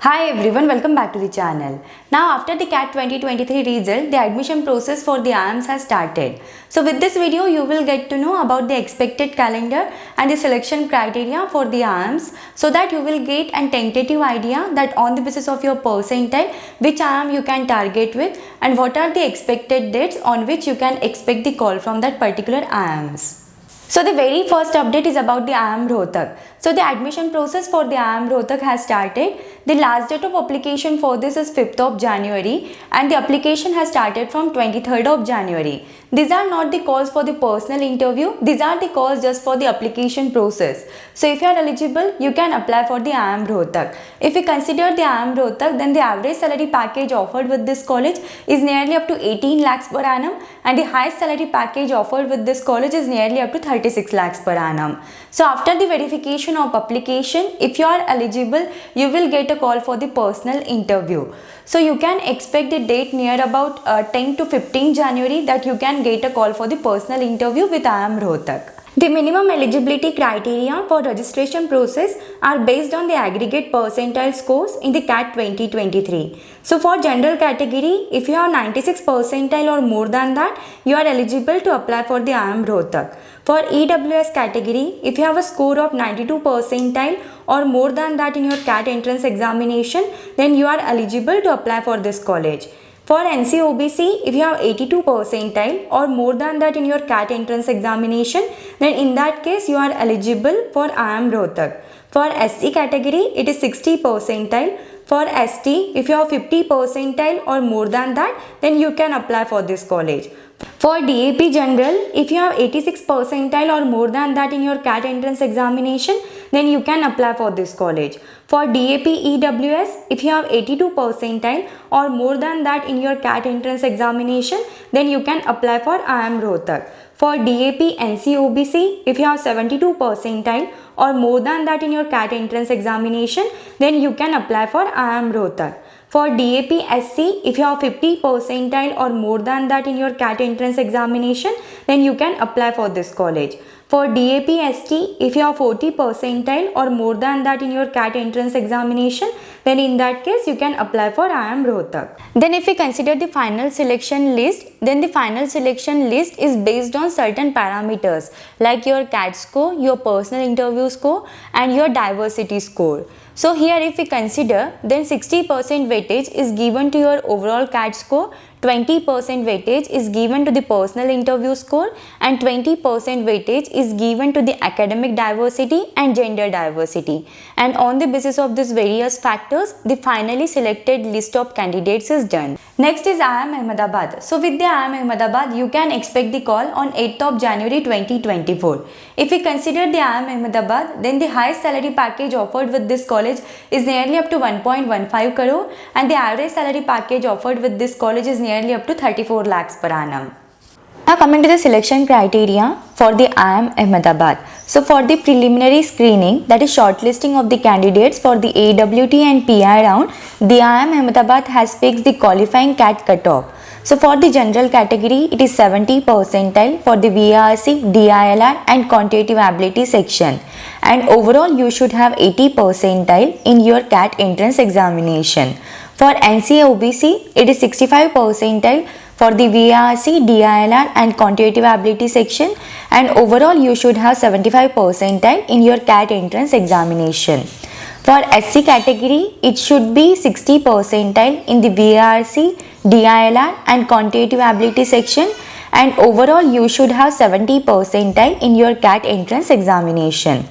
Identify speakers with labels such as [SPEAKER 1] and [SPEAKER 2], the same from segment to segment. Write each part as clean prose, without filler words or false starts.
[SPEAKER 1] Hi everyone, welcome back to the channel. Now after the CAT 2023 result, the admission process for the IIMS has started. So with this video, you will get to know about the expected calendar and the selection criteria for the IIMS, so that you will get a tentative idea that on the basis of your percentile, which IIM you can target with and what are the expected dates on which you can expect the call from that particular IIMS. So the very first update is about the IIM Rohtak. So the admission process for the IIM Rohtak has started. The last date of application for this is 5th of January and the application has started from 23rd of January. These are not the calls for the personal interview. These are the calls just for the application process. So if you are eligible, you can apply for the IIM Rohtak. If we consider the IIM Rohtak, then the average salary package offered with this college is nearly up to 18 lakhs per annum and the highest salary package offered with this college is nearly up to 36 lakhs per annum. So after the verification of application, if you are eligible, you will get a call for the personal interview. So you can expect the date near about 10 to 15 January that you can get a call for the personal interview with IIM Rohtak. The minimum eligibility criteria for registration process are based on the aggregate percentile scores in the CAT 2023. So for general category, if you have 96 percentile or more than that, you are eligible to apply for the IIM Rohtak. For EWS category, if you have a score of 92 percentile or more than that in your CAT entrance examination, then you are eligible to apply for this college. For NC-OBC, if you have 82 percentile or more than that in your CAT entrance examination, then in that case you are eligible for IIM Rohtak. For SC category, it is 60 percentile. For ST, if you have 50 percentile or more than that, then you can apply for this college. For DAP General, if you have 86 percentile or more than that in your CAT entrance examination, then you can apply for this college. For DAP EWS, if you have 82 percentile or more than that in your CAT entrance examination, then you can apply for IIM Rohtak. For DAP NC-OBC, if you have 72 percentile or more than that in your CAT entrance examination, then you can apply for IIM Rohtak. For DAP SC, if you have 50 percentile or more than that in your CAT entrance examination, then you can apply for this college. For DAP ST, if you have 40 percentile or more than that in your CAT entrance examination, then in that case you can apply for IIM Rohtak. Then if we consider the final selection list, then the final selection list is based on certain parameters like your CAT score, your personal interview score and your diversity score. So here if we consider, then 60% weightage is given to your overall CAT score, 20% weightage is given to the personal interview score and 20% weightage is given to the academic diversity and gender diversity. And on the basis of these various factors, the finally selected list of candidates is done. Next is IIM Ahmedabad. So with the IIM Ahmedabad, you can expect the call on 8th of January 2024. If we consider the IIM Ahmedabad, then the highest salary package offered with this college is nearly up to 1.15 crore and the average salary package offered with this college is nearly up to 34 lakhs per annum. Now coming to the selection criteria for the IIM Ahmedabad. So for the preliminary screening, that is shortlisting of the candidates for the AWT and PI round, the IIM Ahmedabad has fixed the qualifying CAT cutoff. So for the general category, it is 70 percentile for the VRC, DILR and quantitative ability section. And overall, you should have 80 percentile in your CAT entrance examination. For NC-OBC, it is 65 percentile for the VRC, DILR and quantitative ability section. And overall, you should have 75 percentile in your CAT entrance examination. For SC category, it should be 60 percentile in the VRC, DILR and quantitative ability section and overall you should have 70 percentile in your CAT entrance examination.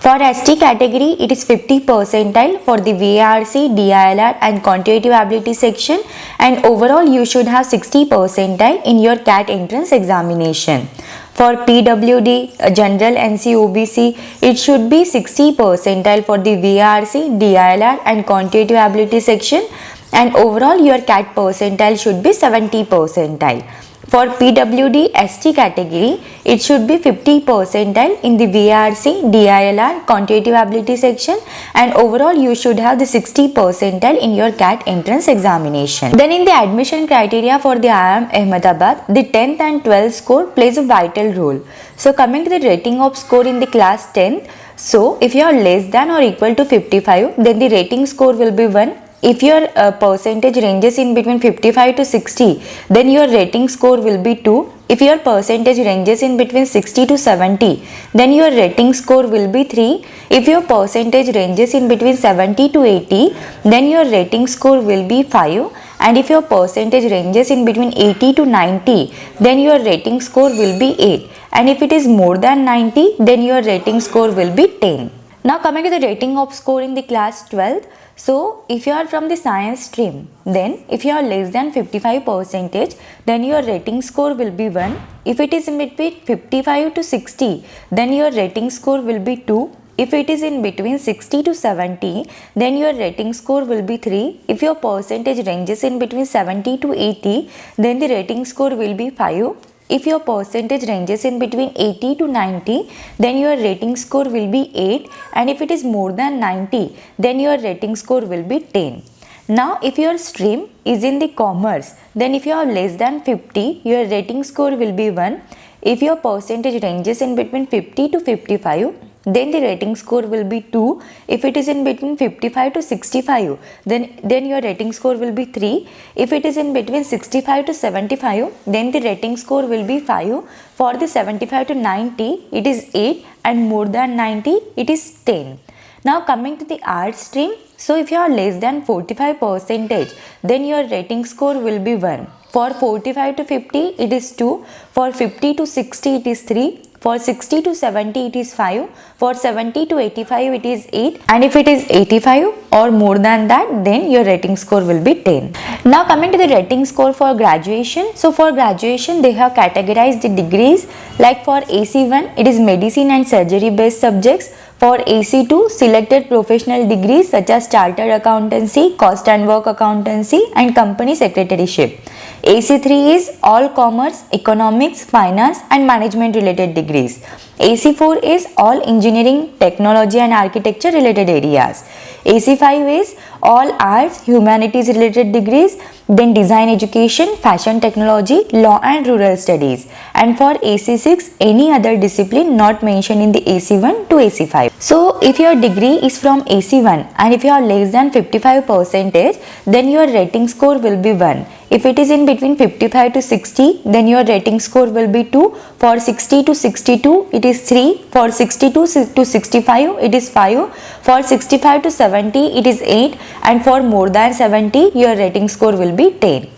[SPEAKER 1] For ST category, it is 50 percentile for the VRC, DILR and quantitative ability section and overall you should have 60 percentile in your CAT entrance examination. For PWD, General NC-OBC, it should be 60 percentile for the VRC, DILR and quantitative ability section and overall your CAT percentile should be 70 percentile. For PWD ST category, it should be 50 percentile in the VRC, DILR, quantitative ability section and overall you should have the 60 percentile in your CAT entrance examination. Then in the admission criteria for the IIM Ahmedabad, the 10th and 12th score plays a vital role. So coming to the rating of score in the class 10th, So if you are less than or equal to 55, then the rating score will be 1. If your percentage ranges in between 55 to 60, then your rating score will be 2. If your percentage ranges in between 60 to 70, then your rating score will be 3. If your percentage ranges in between 70 to 80, then your rating score will be 5. And if your percentage ranges in between 80 to 90, then your rating score will be 8. And if it is more than 90, then your rating score will be 10. Now coming to the rating of score in the class 12th. So if you are from the science stream, then if you are less than 55%, then your rating score will be 1. If it is in between 55 to 60, then your rating score will be 2. If it is in between 60 to 70, then your rating score will be 3. If your percentage ranges in between 70 to 80, then the rating score will be 5. If your percentage ranges in between 80 to 90, then your rating score will be 8. And if it is more than 90, then your rating score will be 10. Now if your stream is in the commerce, then if you are less than 50, your rating score will be 1. If your percentage ranges in between 50 to 55, then the rating score will be 2. If it is in between 55 to 65, then your rating score will be 3. If it is in between 65 to 75, then the rating score will be 5. For the 75 to 90, it is 8, and more than 90, it is 10. Now coming to the arts stream, so if you are less than 45%, then your rating score will be 1. For 45 to 50, it is 2. For 50 to 60, it is 3. For 60 to 70, it is 5. For 70 to 85, it is 8. And if it is 85 or more than that, then your rating score will be 10. Now coming to the rating score for graduation. So for graduation, they have categorized the degrees. Like for AC1, it is medicine and surgery based subjects. For AC2, selected professional degrees such as chartered accountancy, cost and work accountancy, and company secretaryship. AC3 is all commerce, economics, finance, and management related degrees. AC4 is all engineering, technology, and architecture related areas. AC5 is all arts, humanities related degrees, then design education, fashion technology, law and rural studies. And for AC6, any other discipline not mentioned in the AC1 to AC5. So if your degree is from AC1 and if you are less than 55%, then your rating score will be 1. If it is in between 55 to 60, then your rating score will be 2. For 60 to 62, it is 3. For 62 to 65, it is 5. For 65 to 70, it is 8. And for more than 70, your rating score will be 10.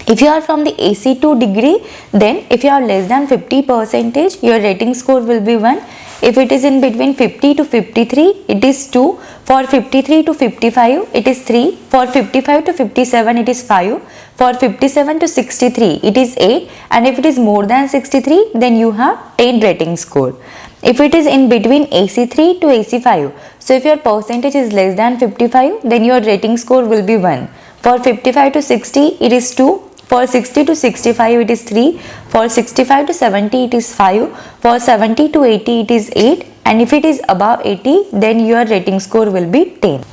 [SPEAKER 1] If you are from the AC2 degree, then if you are less than 50%, your rating score will be 1. If it is in between 50 to 53, it is 2. For 53 to 55, it is 3. For 55 to 57, it is 5. For 57 to 63, it is 8. And if it is more than 63, then you have 10 rating score. If it is in between AC3 to AC5, so if your percentage is less than 55, then your rating score will be 1. For 55 to 60, it is 2. For 60 to 65, it is 3. For 65 to 70, it is 5. For 70 to 80, it is 8. And if it is above 80, then your rating score will be 10.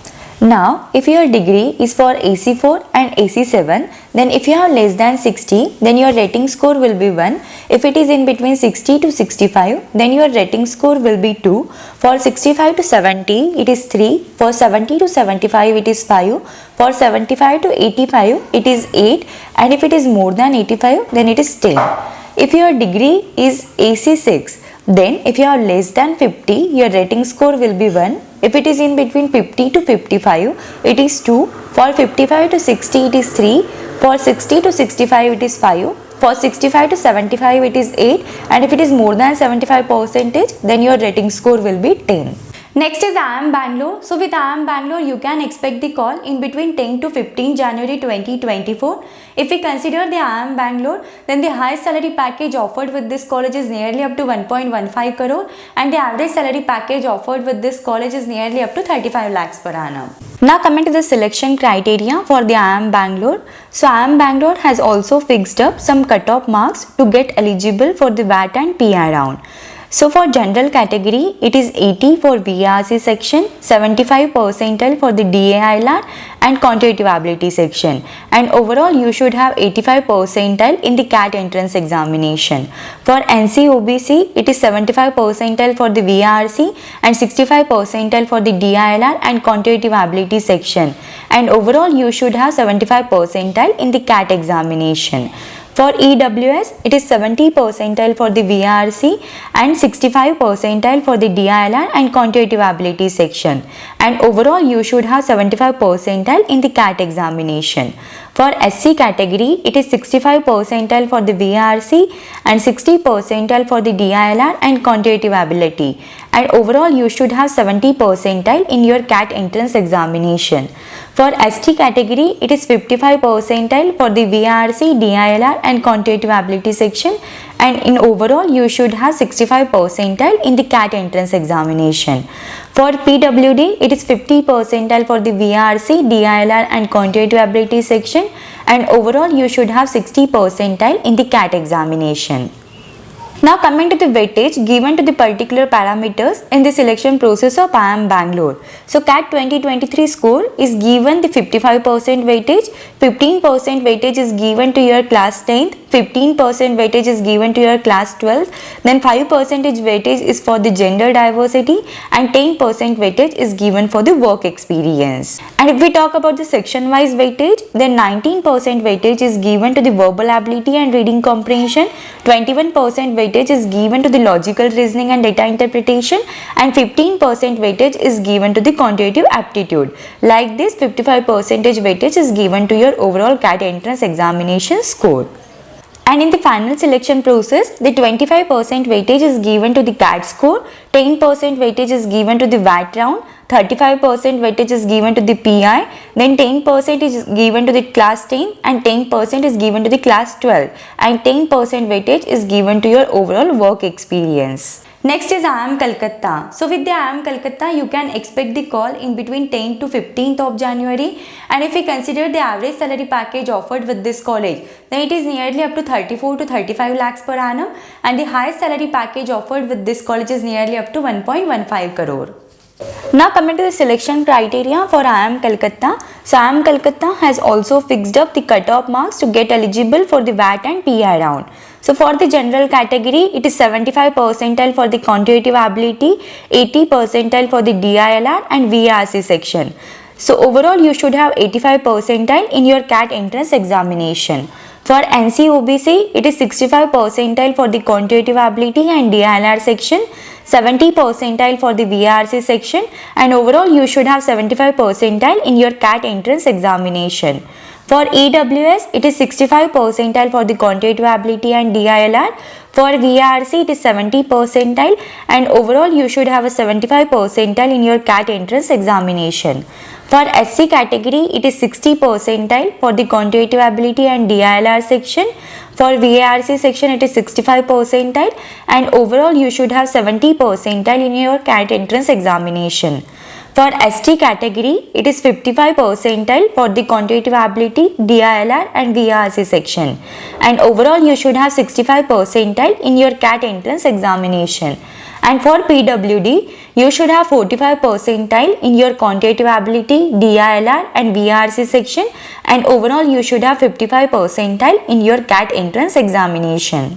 [SPEAKER 1] Now, if your degree is for AC4 and AC7, then if you are less than 60, then your rating score will be 1. If it is in between 60 to 65, then your rating score will be 2. For 65 to 70, it is 3. For 70 to 75, it is 5. For 75 to 85, it is 8. And if it is more than 85, then it is 10. If your degree is AC6, then if you are less than 50, your rating score will be 1. If it is in between 50 to 55, it is 2. For 55 to 60, it is 3. For 60 to 65, it is 5. For 65 to 75, it is 8. And if it is more than 75%, then your rating score will be 10. Next is IIM Bangalore. So with IIM Bangalore, you can expect the call in between 10 to 15 January 2024. If we consider the IIM Bangalore, then the highest salary package offered with this college is nearly up to 1.15 crore and the average salary package offered with this college is nearly up to 35 lakhs per annum. Now coming to the selection criteria for the IIM Bangalore. So IIM Bangalore has also fixed up some cut-off marks to get eligible for the VAT and PI round. So for general category, it is 80 for VARC section, 75 percentile for the DAILR and quantitative ability section, and overall you should have 85 percentile in the CAT entrance examination. For NC-OBC, it is 75 percentile for the VARC and 65 percentile for the DAILR and quantitative ability section, and overall you should have 75 percentile in the CAT examination. For EWS, it is 70 percentile for the VARC and 65 percentile for the DILR and quantitative ability section, and overall you should have 75 percentile in the CAT examination. For SC category, it is 65 percentile for the VARC and 60 percentile for the DILR and quantitative ability, and overall you should have 70 percentile in your CAT entrance examination. For ST category, it is 55 percentile for the VARC, DILR and quantitative ability section, and in overall you should have 65 percentile in the CAT entrance examination. For PWD, it is 50 percentile for the VARC, DILR and quantitative ability section, and overall you should have 60 percentile in the CAT examination. Now coming to the weightage given to the particular parameters in the selection process of IIM Bangalore. So CAT 2023 score is given the 55% weightage, 15% weightage is given to your class 10th, 15% weightage is given to your class 12th, then 5% weightage is for the gender diversity, and 10% weightage is given for the work experience. And if we talk about the section wise weightage, then 19% weightage is given to the verbal ability and reading comprehension, 21% weightage is given to the logical reasoning and data interpretation, and 15% weightage is given to the quantitative aptitude. Like this, 55% weightage is given to your overall CAT entrance examination score. And in the final selection process, the 25% weightage is given to the CAT score, 10% weightage is given to the VAT round, 35% weightage is given to the PI, then 10% is given to the class 10 and 10% is given to the class 12, and 10% weightage is given to your overall work experience. Next is IIM Calcutta. So with the IIM Calcutta, you can expect the call in between 10th to 15th of January, and if we consider the average salary package offered with this college, then it is nearly up to 34 to 35 lakhs per annum, and the highest salary package offered with this college is nearly up to 1.15 crore. Now coming to the selection criteria for IIM Calcutta. So IIM Calcutta has also fixed up the cutoff marks to get eligible for the VAT and PI round. So for the general category, it is 75 percentile for the quantitative ability, 80 percentile for the DILR and VARC section. So overall you should have 85 percentile in your CAT entrance examination. For NC-OBC, it is 65 percentile for the quantitative ability and DILR section, 70 percentile for the VARC section, and overall you should have 75 percentile in your CAT entrance examination. For EWS, it is 65 percentile for the quantitative ability and DILR. For VARC, it is 70 percentile, and overall you should have a 75 percentile in your CAT entrance examination. For SC category, it is 60 percentile for the quantitative ability and DILR section. For VARC section, it is 65 percentile, and overall you should have 70 percentile in your CAT entrance examination. For ST category, it is 55 percentile for the quantitative ability, DILR and VARC section, and overall you should have 65 percentile in your CAT entrance examination. And for PWD, you should have 45 percentile in your quantitative ability, DILR and VARC section, and overall you should have 55 percentile in your CAT entrance examination.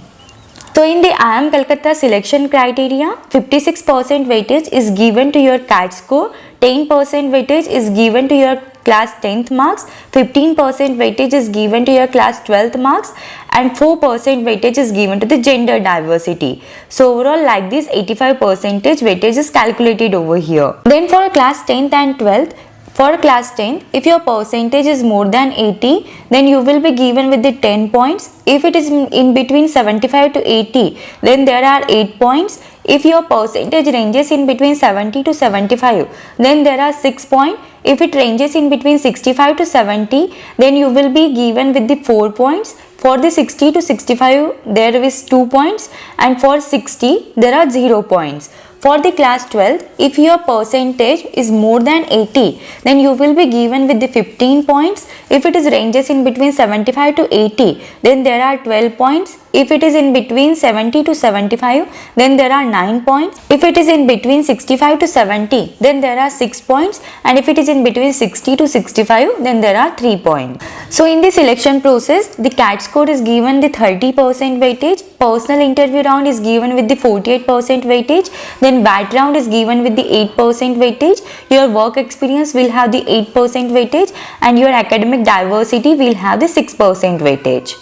[SPEAKER 1] So in the IIM Calcutta selection criteria, 56% weightage is given to your CAT score, 10% weightage is given to your class 10th marks, 15% weightage is given to your class 12th marks, and 4% weightage is given to the gender diversity. So overall like this 85% weightage is calculated over here. Then for class 10th and 12th, for class 10, if your percentage is more than 80, then you will be given with the 10 points. If it is in between 75 to 80, then there are 8 points. If your percentage ranges in between 70 to 75, then there are 6 points. If it ranges in between 65 to 70, then you will be given with the 4 points. For the 60 to 65, there is 2 points, and for 60, there are 0 points. For the class 12, if your percentage is more than 80, then you will be given with the 15 points. If it is ranges in between 75 to 80, then there are 12 points. If it is in between 70 to 75, then there are 9 points. If it is in between 65 to 70, then there are 6 points. And if it is in between 60 to 65, then there are 3 points. So in the selection process, the CAT score is given the 30% weightage, personal interview round is given with the 48% weightage, then BAT round is given with the 8% weightage, your work experience will have the 8% weightage, and your academic diversity will have the 6% weightage.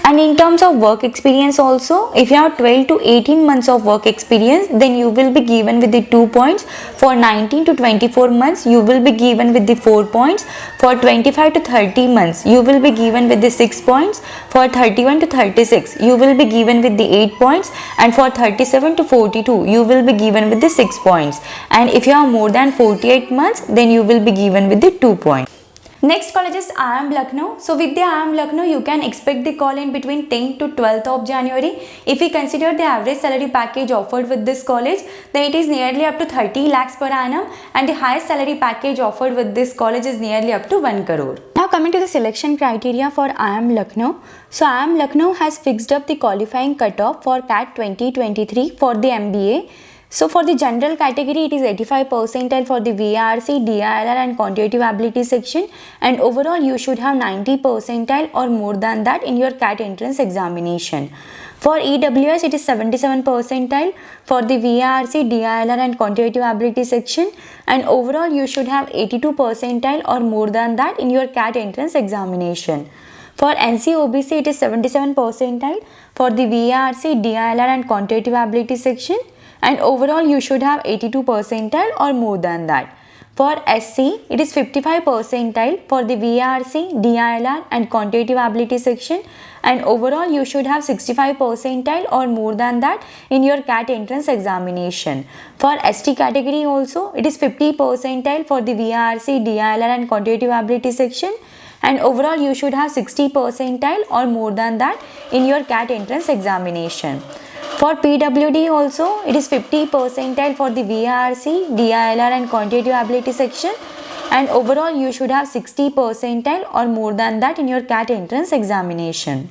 [SPEAKER 1] And in terms of work experience also, if you have 12 to 18 months of work experience, then you will be given with the 2 points. For 19 to 24 months, you will be given with the 4 points. For 25 to 30 months, you will be given with the 6 points. For 31 to 36, you will be given with the 8 points. And for 37 to 42, you will be given with the 6 points. And if you have more than 48 months, then you will be given with the 2 points. Next college is IIM Lucknow. So with the IIM Lucknow, you can expect the call in between 10th to 12th of January. If we consider the average salary package offered with this college, then it is nearly up to 30 lakhs per annum, and the highest salary package offered with this college is nearly up to 1 crore. Now coming to the selection criteria for IIM Lucknow. So IIM Lucknow has fixed up the qualifying cutoff for CAT 2023 for the MBA. So for the general category, it is 85 percentile for the VRC, DILR and quantitative ability section, and overall you should have 90 percentile or more than that in your CAT entrance examination. For EWS, it is 77 percentile for the VRC, DILR and quantitative ability section, and overall you should have 82 percentile or more than that in your CAT entrance examination. For NC-OBC, it is 77 percentile for the VRC, DILR and quantitative ability section, and overall you should have 82 percentile or more than that. For SC, it is 55 percentile for the VRC, DILR and quantitative ability section, and overall you should have 65 percentile or more than that in your CAT entrance examination. For ST category also, it is 50 percentile for the VRC, DILR and quantitative ability section, and overall you should have 60 percentile or more than that in your CAT entrance examination. For PWD also, it is 50 percentile for the VRC, DILR and quantitative ability section, and overall you should have 60 percentile or more than that in your CAT entrance examination.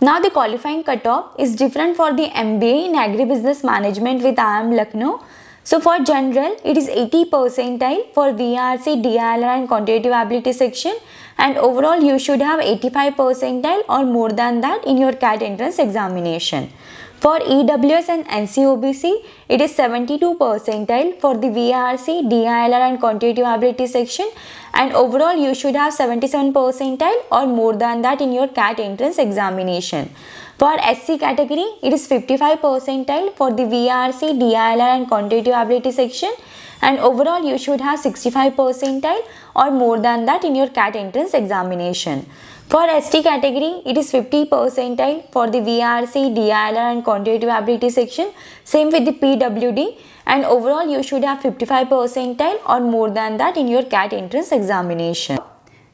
[SPEAKER 1] Now the qualifying cutoff is different for the MBA in Agribusiness Management with IIM Lucknow. So for general, it is 80 percentile for VRC, DILR and quantitative ability section, and overall you should have 85 percentile or more than that in your CAT entrance examination. For EWS and NC-OBC, it is 72 percentile for the VRC, DILR and quantitative ability section, and overall you should have 77 percentile or more than that in your CAT entrance examination. For SC category, it is 55 percentile for the VRC, DILR and quantitative ability section, and overall you should have 65 percentile or more than that in your CAT entrance examination. For ST category, it is 50 percentile for the VRC, DILR and quantitative ability section, same with the PWD, and overall you should have 55 percentile or more than that in your CAT entrance examination.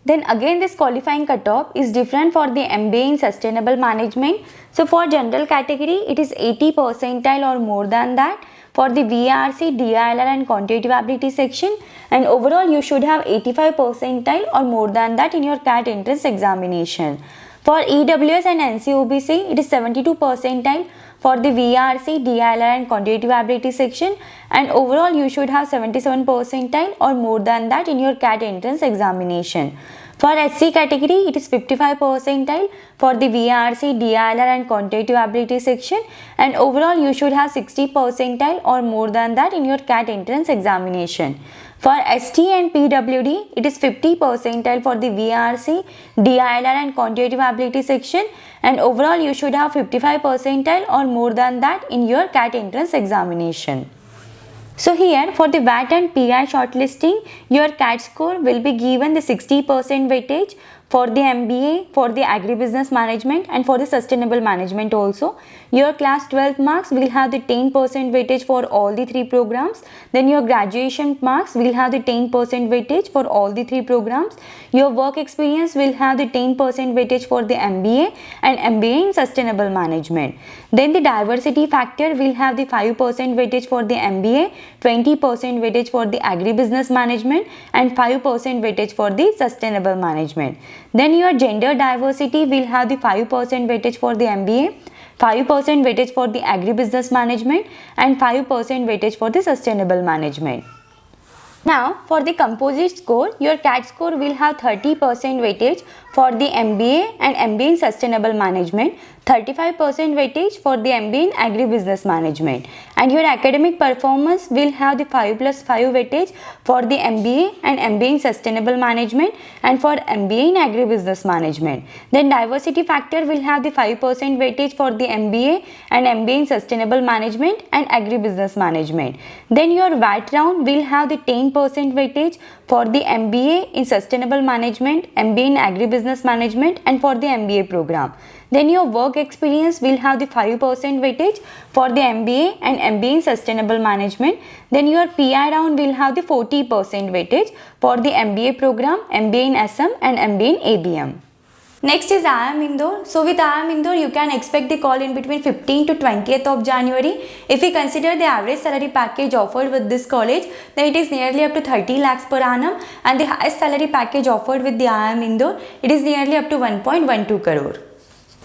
[SPEAKER 1] Then again this qualifying cutoff is different for the MBA in Sustainable Management. So for general category, it is 80 percentile or more than that for the VRC, DILR and quantitative ability section, and overall you should have 85 percentile or more than that in your CAT entrance examination. For EWS and NC-OBC, it is 72 percentile for the VRC, DILR and quantitative ability section, and overall you should have 77 percentile or more than that in your CAT entrance examination. For SC category, it is 55 percentile for the VRC, DILR and quantitative ability section, and overall you should have 60 percentile or more than that in your CAT entrance examination. For ST and PWD, it is 50 percentile for the VRC, DILR and quantitative ability section, and overall you should have 55 percentile or more than that in your CAT entrance examination. So here for the VAT and PI shortlisting, your CAT score will be given the 60% weightage. for the MBA, for the Agribusiness Management and for the Sustainable Management also. Your class 12th marks will have the 10% weightage for all the 3 programs. Then your graduation marks will have the 10% weightage for all the 3 programs. Your work experience will have the 10% weightage for the MBA and MBA in Sustainable Management. Then the diversity factor will have the 5% weightage for the MBA, 20% weightage for the Agribusiness Management and 5% weightage for the Sustainable Management. Then your gender diversity will have the 5% weightage for the MBA, 5% weightage for the Agribusiness Management and 5% weightage for the Sustainable Management. Now, for the composite score, your CAT score will have 30% weightage for the MBA and MBA in Sustainable Management, 35% weightage for the MBA in Agribusiness Management, and your academic performance will have the 5+5 weightage for the MBA and MBA in Sustainable Management and for MBA in Agribusiness Management. Then diversity factor will have the 5% weightage for the MBA and MBA in Sustainable Management and Agribusiness Management. Then your VAT round will have the 10% weightage for the MBA in Sustainable Management, MBA in Agribusiness Management and for the MBA program. Then your work experience will have the 5% weightage for the MBA and MBA in Sustainable Management. Then your PI round will have the 40% weightage for the MBA program, MBA in SM and MBA in ABM. Next is IIM Indore. So with IIM Indore, you can expect the call in between 15th to 20th of January. If we consider the average salary package offered with this college, then it is nearly up to 30 lakhs per annum, and the highest salary package offered with the IIM Indore, it is nearly up to 1.12 crore.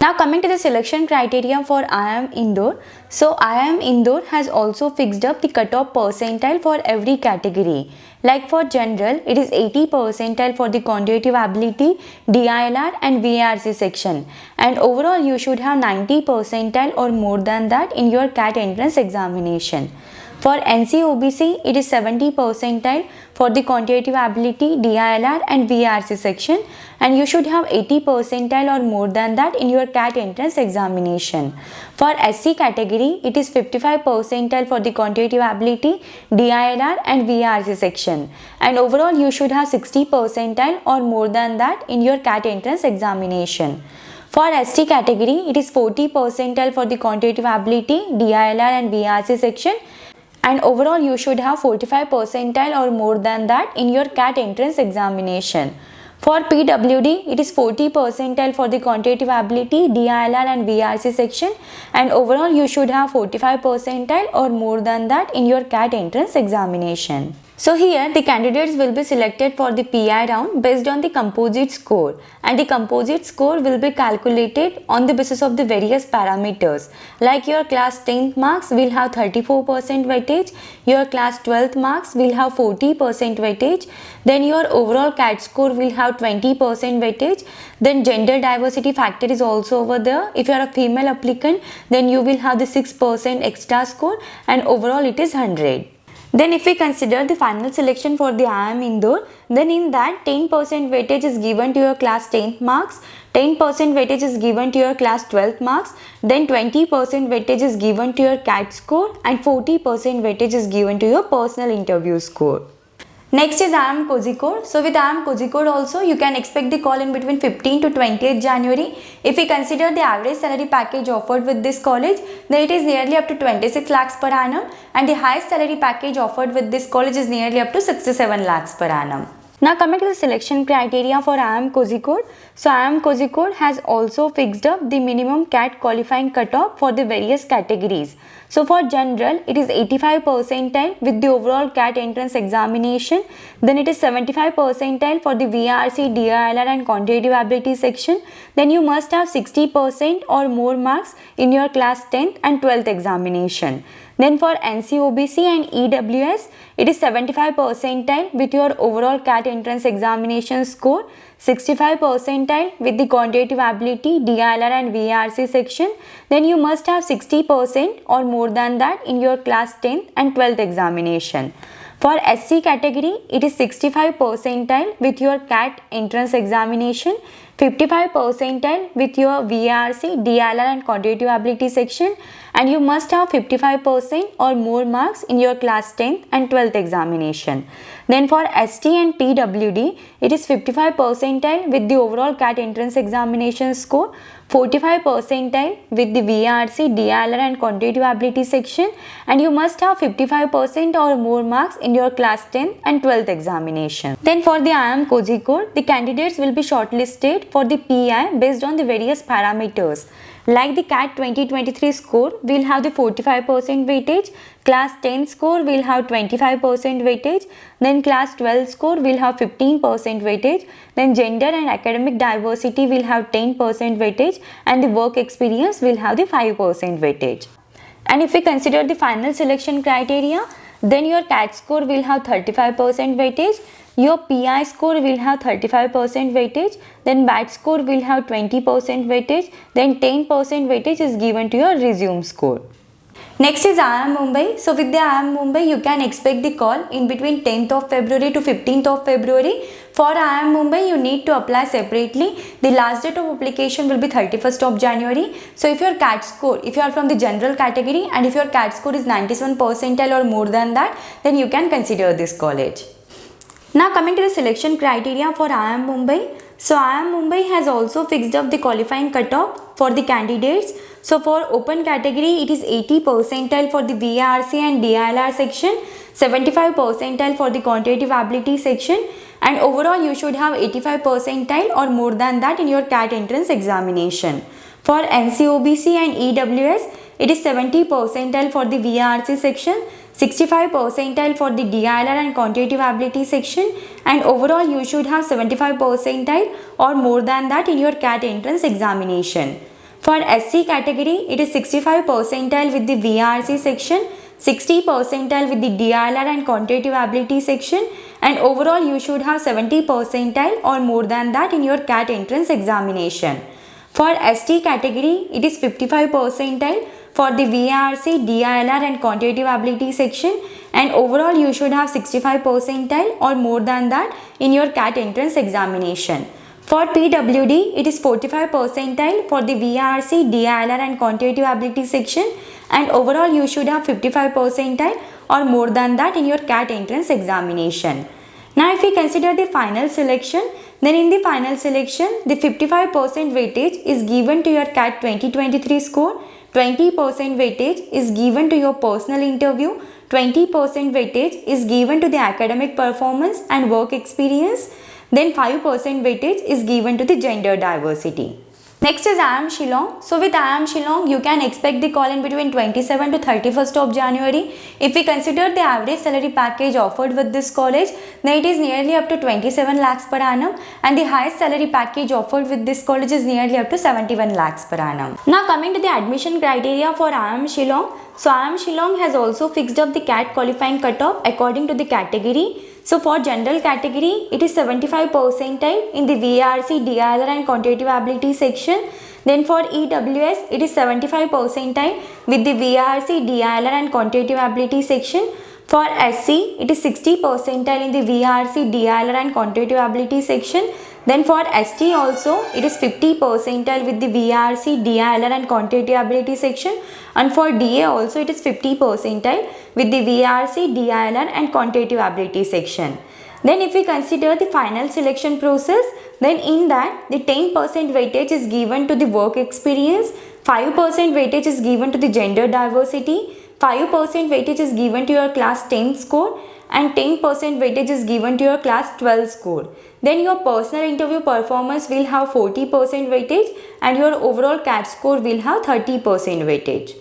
[SPEAKER 1] Now coming to the selection criteria for IIM Indore. So IIM Indore has also fixed up the cutoff percentile for every category. Like for general, it is 80 percentile for the quantitative ability, DILR and VARC section. And overall you should have 90 percentile or more than that in your CAT entrance examination. For NC-OBC, it is 70 percentile for the quantitative ability, DILR and VARC section, and you should have 80 percentile or more than that in your CAT entrance examination. For SC category, it is 55 percentile for the quantitative ability, DILR and VARC section, and overall you should have 60 percentile or more than that in your CAT entrance examination. For ST category, it is 40 percentile for the quantitative ability, DILR and VARC section, and overall you should have 45 percentile or more than that in your CAT entrance examination. For PWD, it is 40 percentile for the quantitative ability, DILR and VARC section, and overall you should have 45 percentile or more than that in your CAT entrance examination. So here the candidates will be selected for the PI round based on the composite score, and the composite score will be calculated on the basis of the various parameters. Like your class 10th marks will have 34% weightage, your class 12th marks will have 40% weightage, then your overall CAT score will have 20% weightage, then gender diversity factor is also over there. If you are a female applicant, then you will have the 6% extra score, and overall it is 100. Then if we consider the final selection for the IIM Indore, then in that 10% weightage is given to your class 10th marks, 10% weightage is given to your class 12th marks, then 20% weightage is given to your CAT score, and 40% weightage is given to your personal interview score. Next is IIM Kozhikode. So with IIM Kozhikode also, you can expect the call in between 15th to 20th January. If we consider the average salary package offered with this college, then it is nearly up to 26 lakhs per annum, and the highest salary package offered with this college is nearly up to 67 lakhs per annum. Now coming to the selection criteria for IIM Kozhikode. So IIM Kozhikode has also fixed up the minimum CAT qualifying cutoff for the various categories. So for general, it is 85 percentile with the overall CAT entrance examination. Then it is 75 percentile for the VARC, DILR and quantitative ability section. Then you must have 60% or more marks in your class 10th and 12th examination. Then for NC-OBC and EWS, it is 75 percentile with your overall CAT entrance examination score, 65 percentile with the quantitative ability, DILR and VARC section. Then you must have 60% or more than that in your class 10th and 12th examination. For SC category, it is 65 percentile with your CAT entrance examination, 55 percentile with your VARC, DILR and quantitative ability section, and you must have 55% or more marks in your class 10th and 12th examination. Then for ST and PWD, it is 55 percentile with the overall CAT entrance examination score, 45 percentile with the VRC, DILR and quantitative ability section, and you must have 55% or more marks in your class 10 and 12th examination. Then for the IIM Kozhikode, the candidates will be shortlisted for the PI based on the various parameters. Like the CAT 2023 score, we'll have the 45% weightage, class 10 score will have 25% weightage, then class 12 score will have 15% weightage, then gender and academic diversity will have 10% weightage, and the work experience will have the 5% weightage. And if we consider the final selection criteria, then your CAT score will have 35% weightage, your PI score will have 35% weightage, then BAT score will have 20% weightage, then 10% weightage is given to your resume score. Next is IIM Mumbai. So with the IIM Mumbai, you can expect the call in between 10th of February to 15th of February. For IIM Mumbai, you need to apply separately. The last date of application will be 31st of January. So if your CAT score, if you are from the general category and if your CAT score is 97 percentile or more than that, then you can consider this college. Now coming to the selection criteria for IIM Mumbai. So IIM Mumbai has also fixed up the qualifying cutoff for the candidates. So for open category, it is 80 percentile for the VRC and DILR section, 75 percentile for the quantitative ability section, and overall you should have 85 percentile or more than that in your CAT entrance examination. For NCOBC and EWS, it is 70 percentile for the VRC section, 65 percentile for the DILR and quantitative ability section, and overall you should have 75 percentile or more than that in your CAT entrance examination. For SC category, it is 65 percentile with the VRC section, 60 percentile with the DILR and quantitative ability section, and overall you should have 70 percentile or more than that in your CAT entrance examination. For ST category, it is 55 percentile for the VRC, DILR and quantitative ability section, and overall you should have 65 percentile or more than that in your CAT entrance examination. For PWD, it is 45 percentile for the VRC, DILR and quantitative ability section, and overall you should have 55 percentile or more than that in your CAT entrance examination. Now if we consider the final selection, then in the final selection, the 55% weightage is given to your CAT 2023 score, 20% weightage is given to your personal interview, 20% weightage is given to the academic performance and work experience, then 5% weightage is given to the gender diversity. Next is IIM Shillong. So with IIM Shillong, you can expect the call in between 27 to 31st of January. If we consider the average salary package offered with this college, then it is nearly up to 27 lakhs per annum, and the highest salary package offered with this college is nearly up to 71 lakhs per annum. Now coming to the admission criteria for IIM Shillong. So IIM Shillong has also fixed up the CAT qualifying cutoff according to the category. So for general category, it is 75 percentile in the VRC, DILR and quantitative ability section. Then for EWS, it is 75 percentile with the VRC, DILR and quantitative ability section. For SC, it is 60 percentile in the VRC, DILR and quantitative ability section. Then for ST also, it is 50 percentile with the VRC, DILR and quantitative ability section. And for DA also, it is 50 percentile with the VRC, DILR and quantitative ability section. Then if we consider the final selection process, then in that the 10% weightage is given to the work experience, 5% weightage is given to the gender diversity, 5% weightage is given to your class 10 score, and 10% weightage is given to your class 12 score. Then your personal interview performance will have 40% weightage and your overall CAT score will have 30% weightage.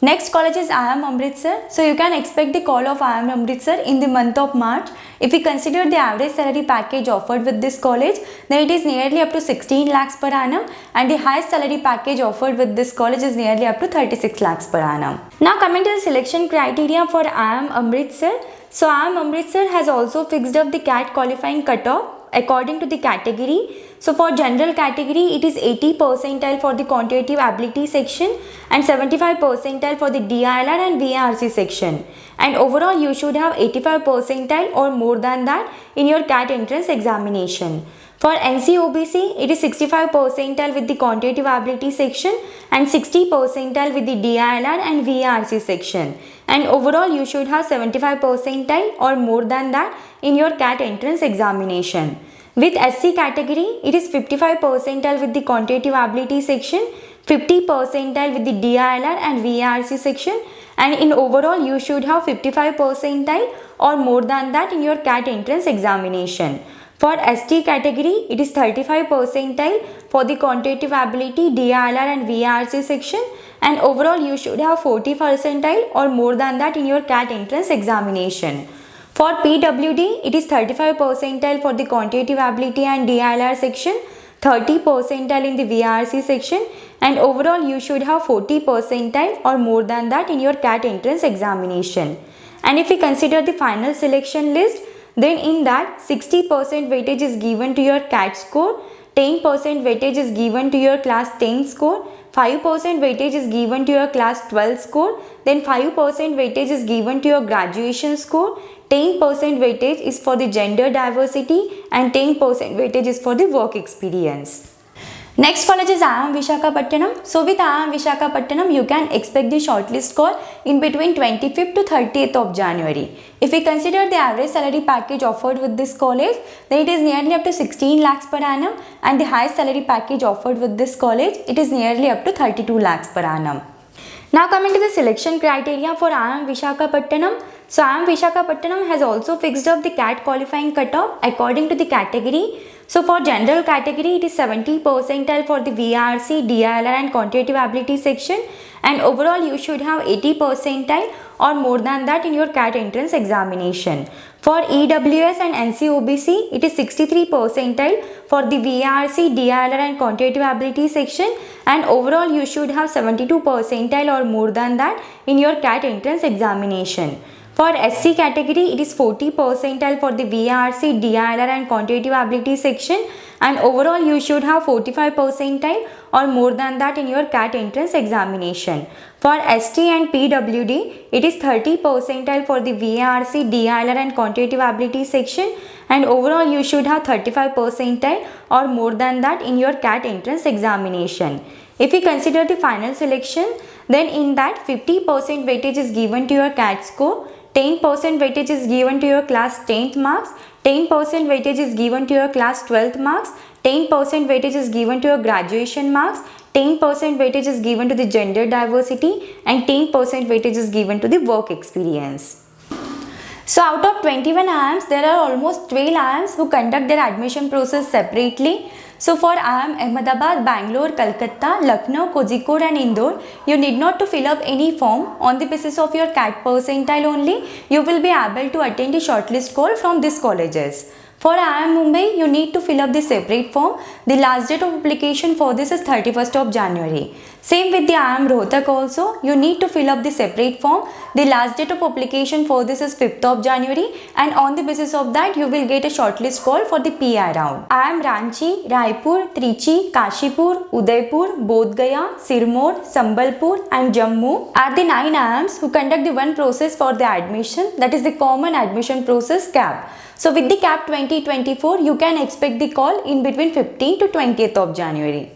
[SPEAKER 1] Next college is IIM Amritsar. So you can expect the call of IIM Amritsar in the month of March. If we consider the average salary package offered with this college, then it is nearly up to 16 lakhs per annum, and the highest salary package offered with this college is nearly up to 36 lakhs per annum. Now coming to the selection criteria for IIM Amritsar. So IIM Amritsar has also fixed up the CAT qualifying cutoff according to the category. So for general category, it is 80 percentile for the quantitative ability section and 75 percentile for the DILR and VRC section. And overall, you should have 85 percentile or more than that in your CAT entrance examination. For NCOBC, it is 65 percentile with the quantitative ability section and 60 percentile with the DILR and VRC section. and overall you should have 75 percentile or more than that in your CAT entrance examination. With SC category, it is 55 percentile with the quantitative ability section, 50 percentile with the DILR and VARC section, and in overall you should have 55 percentile or more than that in your CAT entrance examination. For ST category, it is 35 percentile for the quantitative ability, DILR and VARC section, and overall you should have 40 percentile or more than that in your CAT entrance examination. For PWD, it is 35 percentile for the quantitative ability and DILR section, 30 percentile in the VARC section, and overall you should have 40 percentile or more than that in your CAT entrance examination. And if we consider the final selection list, then in that 60% weightage is given to your CAT score, 10% weightage is given to your class 10 score, 5% weightage is given to your class 12 score, then 5% weightage is given to your graduation score, 10% weightage is for the gender diversity, and 10% weightage is for the work experience. Next college is IIM Visakhapatnam. So with IIM Visakhapatnam, you can expect the shortlist call in between 25th to 30th of January. If we consider the average salary package offered with this college, then it is nearly up to 16 lakhs per annum, and the highest salary package offered with this college, it is nearly up to 32 lakhs per annum. Now coming to the selection criteria for IIM Visakhapatnam. So IIM Visakhapatnam has also fixed up the CAT qualifying cutoff according to the category. So for general category, it is 70 percentile for the VARC, DILR and quantitative ability section, and overall you should have 80 percentile or more than that in your CAT entrance examination. For EWS and NCOBC, it is 63 percentile for the VARC, DILR and quantitative ability section, and overall you should have 72 percentile or more than that in your CAT entrance examination. For SC category, it is 40 percentile for the VARC, DILR and quantitative ability section, and overall you should have 45 percentile or more than that in your CAT entrance examination. For ST and PWD, it is 30 percentile for the VARC, DILR and quantitative ability section, and overall you should have 35 percentile or more than that in your CAT entrance examination. If we consider the final selection, then in that 50% weightage is given to your CAT score, 10% weightage is given to your class 10th marks, 10% weightage is given to your class 12th marks, 10% weightage is given to your graduation marks, 10% weightage is given to the gender diversity, and 10% weightage is given to the work experience. So out of 21 IIMs, there are almost 12 IIMs who conduct their admission process separately. So for IIM Ahmedabad, Bangalore, Kolkata, Lucknow, Kozhikode and Indore, you need not to fill up any form. On the basis of your CAT percentile only, you will be able to attend a shortlist call from these colleges. For IIM Mumbai, you need to fill up the separate form. The last date of application for this is 31st of January. Same with the IIM Rohtak also, you need to fill up the separate form. The last date of application for this is 5th of January, and on the basis of that, you will get a shortlist call for the PI round. IIM Ranchi, Raipur, Trichy, Kashipur, Udaipur, Bodh Gaya, Sirmaur, Sambalpur and Jammu are the 9 IIMs who conduct the one process for the admission, that is the common admission process CAP. So with the CAP 2024, you can expect the call in between 15th to 20th of January.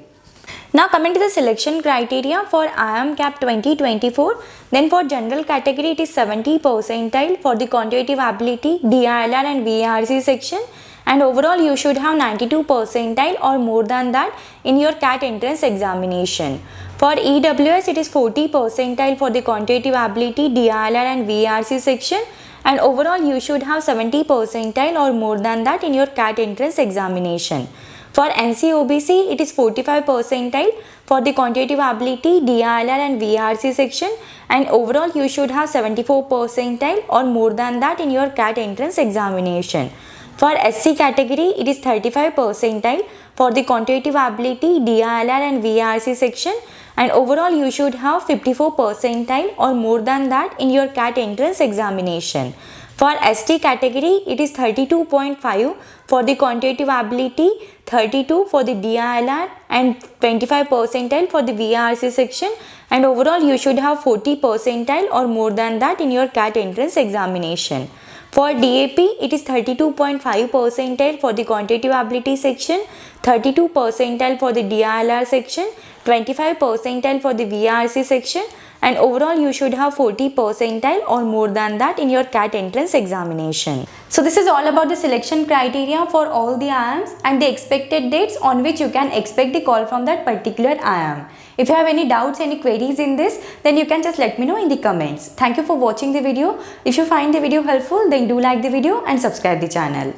[SPEAKER 1] Now coming to the selection criteria for IIM CAP 2024, then for general category it is 70 percentile for the quantitative ability, DILR and VARC section, and overall you should have 92 percentile or more than that in your CAT entrance examination. For EWS it is 40 percentile for the quantitative ability, DILR and VARC section, and overall you should have 70 percentile or more than that in your CAT entrance examination. For NCOBC, it is 45 percentile for the quantitative ability, DILR and VARC section, and overall you should have 74 percentile or more than that in your CAT entrance examination. For SC category, it is 35 percentile for the quantitative ability, DILR and VARC section, and overall you should have 54 percentile or more than that in your CAT entrance examination. For ST category, it is 32.5 for the quantitative ability, 32 for the DILR and 25 percentile for the VARC section, and overall you should have 40 percentile or more than that in your CAT entrance examination. For DAP, it is 32.5 percentile for the quantitative ability section, 32 percentile for the DILR section, 25 percentile for the VARC section, and overall you should have 40 percentile or more than that in your CAT entrance examination. So this is all about the selection criteria for all the IIMs and the expected dates on which you can expect the call from that particular IIM. If you have any doubts, any queries in this, then you can just let me know in the comments. Thank you for watching the video. If you find the video helpful, then do like the video and subscribe the channel.